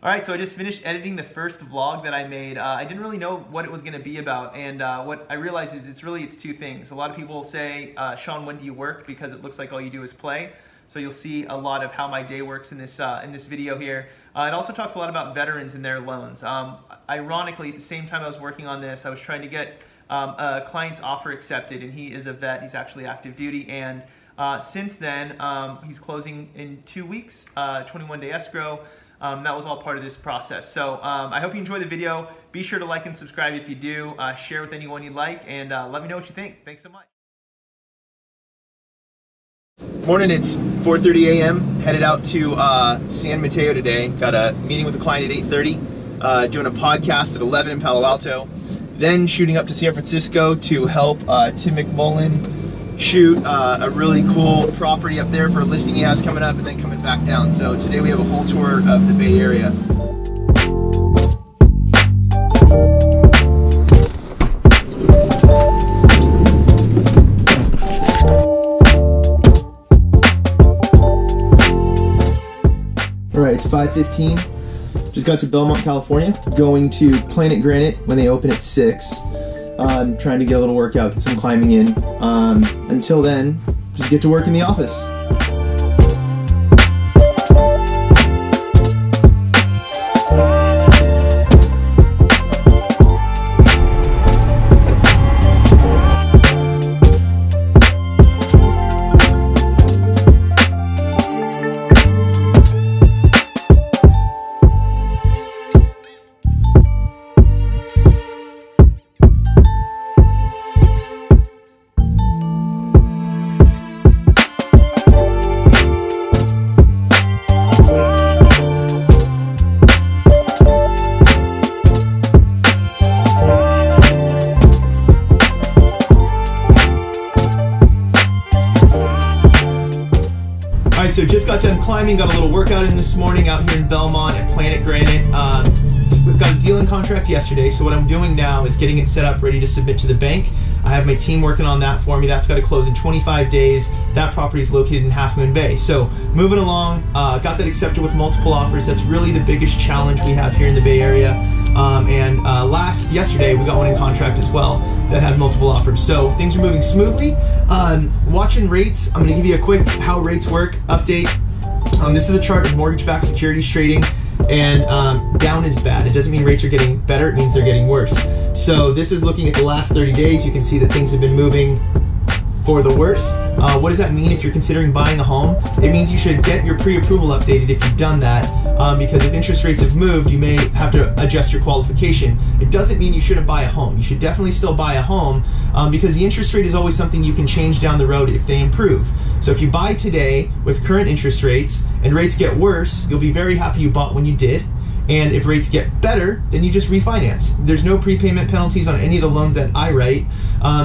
All right, so I just finished editing the first vlog that I made. I didn't really know what it was going to be about, and what I realized is it's two things. A lot of people say, Sean, when do you work? Because it looks like all you do is play. So you'll see a lot of how my day works in this video here. It also talks a lot about veterans and their loans. Ironically, at the same time I was working on this, I was trying to get a client's offer accepted, and he is a vet. He's actually active duty, and since then he's closing in 2 weeks, 21-day escrow. That was all part of this process. So I hope you enjoy the video. Be sure to like and subscribe if you do. Share with anyone you like, and let me know what you think. Thanks so much. Morning, it's 4:30 a.m. Headed out to San Mateo today. Got a meeting with a client at 8:30. Doing a podcast at 11 in Palo Alto. Then shooting up to San Francisco to help Tim McMullen shoot a really cool property up there for a listing he has coming up, and then coming back down. So today we have a whole tour of the Bay Area. All right, it's 5:15. Just got to Belmont, California. Going to Planet Granite when they open at 6. Trying to get a little workout, get some climbing in. Until then, just get to work in the office. So just got done climbing, got a little workout in this morning out here in Belmont at Planet Granite. We've got a deal and contract yesterday, so what I'm doing now is getting it set up, ready to submit to the bank. I have my team working on that for me. That's got to close in 25 days. That property is located in Half Moon Bay. So moving along, got that accepted with multiple offers. That's really the biggest challenge we have here in the Bay Area. Yesterday we got one in contract as well that had multiple offers. So things are moving smoothly. Watching rates, I'm going to give you a quick how rates work update. This is a chart of mortgage-backed securities trading, and down is bad. It doesn't mean rates are getting better, it means they're getting worse. So this is looking at the last 30 days. You can see that things have been moving for the worse. What does that mean if you're considering buying a home? It means you should get your pre-approval updated if you've done that, because if interest rates have moved, you may have to adjust your qualification. It doesn't mean you shouldn't buy a home. You should definitely still buy a home, because the interest rate is always something you can change down the road if they improve. So if you buy today with current interest rates and rates get worse, you'll be very happy you bought when you did. And if rates get better, then you just refinance. There's no prepayment penalties on any of the loans that I write.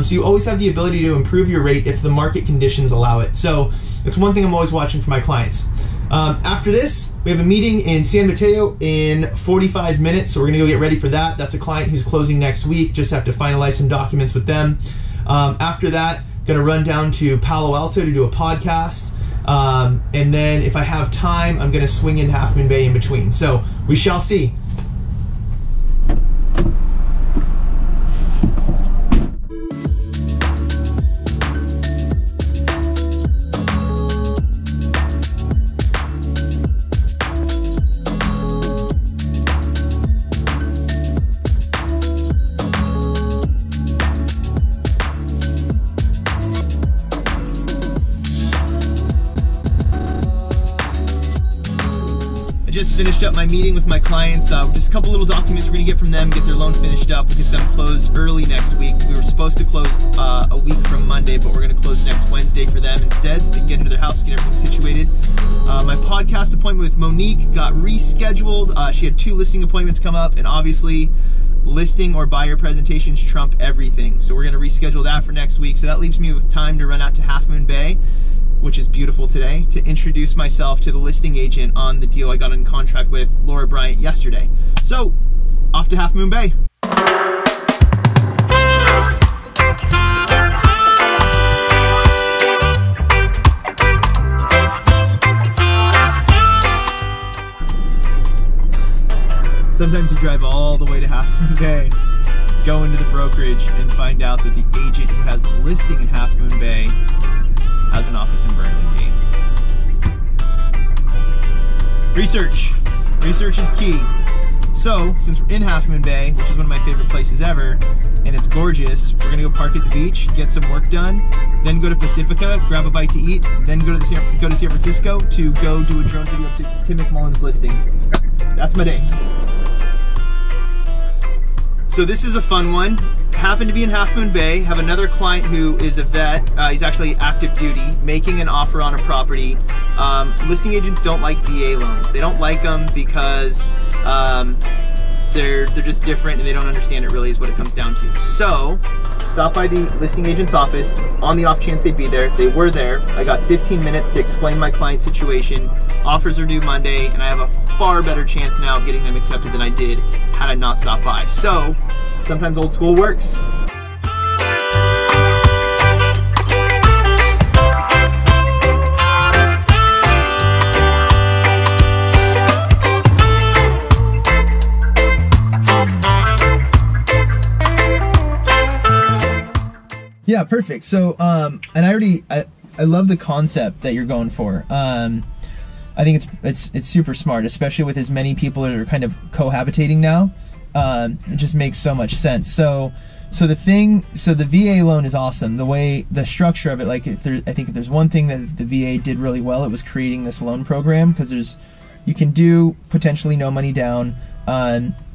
So you always have the ability to improve your rate if the market conditions allow it. So it's one thing I'm always watching for my clients. After this, we have a meeting in San Mateo in 45 minutes. So we're gonna go get ready for that. That's a client who's closing next week. Just have to finalize some documents with them. After that, gonna run down to Palo Alto to do a podcast. And then if I have time, I'm going to swing in Half Moon Bay in between. So we shall see. Just finished up my meeting with my clients. Just a couple little documents we're gonna get from them, get their loan finished up. We'll get them closed early next week. We were supposed to close a week from Monday, but we're gonna close next Wednesday for them instead, so they can get into their house, get everything situated. My podcast appointment with Monique got rescheduled. She had 2 listing appointments come up, and obviously listing or buyer presentations trump everything. So we're gonna reschedule that for next week. So that leaves me with time to run out to Half Moon Bay, which is beautiful today, to introduce myself to the listing agent on the deal I got in contract with Laura Bryant yesterday. So, off to Half Moon Bay. Sometimes you drive all the way to Half Moon Bay, go into the brokerage, and find out that the agent who has the listing in Half Moon Bay has an office in Burlingame. Research. Research is key. So, since we're in Half Moon Bay, which is one of my favorite places ever, and it's gorgeous, we're gonna go park at the beach, get some work done, then go to Pacifica, grab a bite to eat, then go to San Francisco to go do a drone video up to Tim McMullen's listing. That's my day. So this is a fun one. Happen to be in Half Moon Bay, have another client who is a vet, he's actually active duty, making an offer on a property. Listing agents don't like VA loans. They don't like them because they're just different and they don't understand it really is what it comes down to. So, stop by the listing agent's office on the off chance they'd be there. They were there. I got 15 minutes to explain my client's situation. Offers are due Monday, and I have a far better chance now of getting them accepted than I did had I not stopped by. So, sometimes old school works. Yeah, perfect. So, and I love the concept that you're going for. I think it's super smart, especially with as many people that are kind of cohabitating now. It just makes so much sense. So the VA loan is awesome. The structure of it, like I think if there's one thing that the VA did really well, it was creating this loan program, because you can do potentially no money down.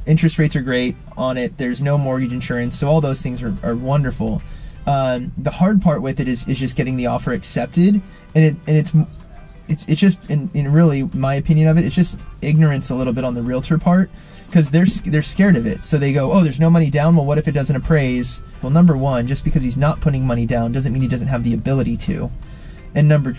Interest rates are great on it. There's no mortgage insurance, so all those things are wonderful. The hard part with it is just getting the offer accepted, and it's just in really my opinion of it, it's just ignorance a little bit on the realtor part, because they're scared of it. So they go, oh, there's no money down. Well, what if it doesn't appraise? Well, number one, just because he's not putting money down doesn't mean he doesn't have the ability to. And number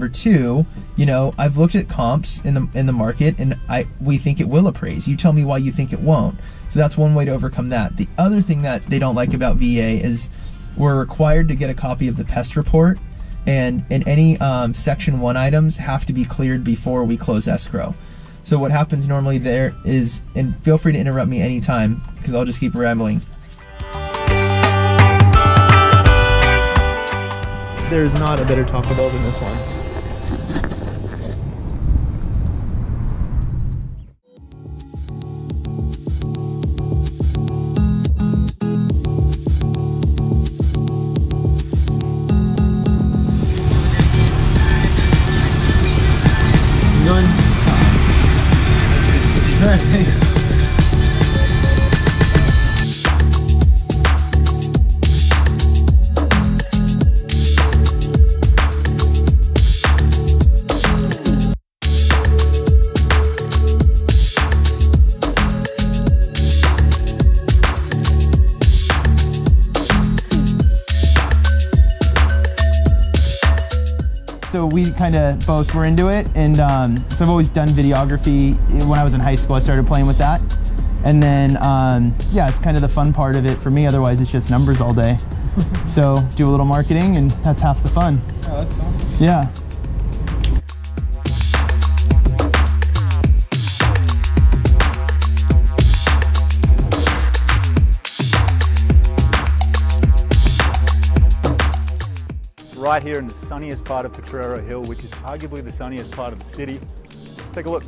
two, you know, I've looked at comps in the market, and we think it will appraise. You tell me why you think it won't. So that's one way to overcome that. The other thing that they don't like about VA is we're required to get a copy of the pest report, and any Section 1 items have to be cleared before we close escrow. So what happens normally there is, and feel free to interrupt me anytime, because I'll just keep rambling. There's not a better Taco Bell than this one. Nice. So we kind of both were into it, and so I've always done videography. When I was in high school, I started playing with that, and then yeah, it's kind of the fun part of it for me. Otherwise, it's just numbers all day. So do a little marketing, and that's half the fun. Oh, that's awesome. Yeah. Right here in the sunniest part of Potrero Hill, which is arguably the sunniest part of the city. Let's take a look.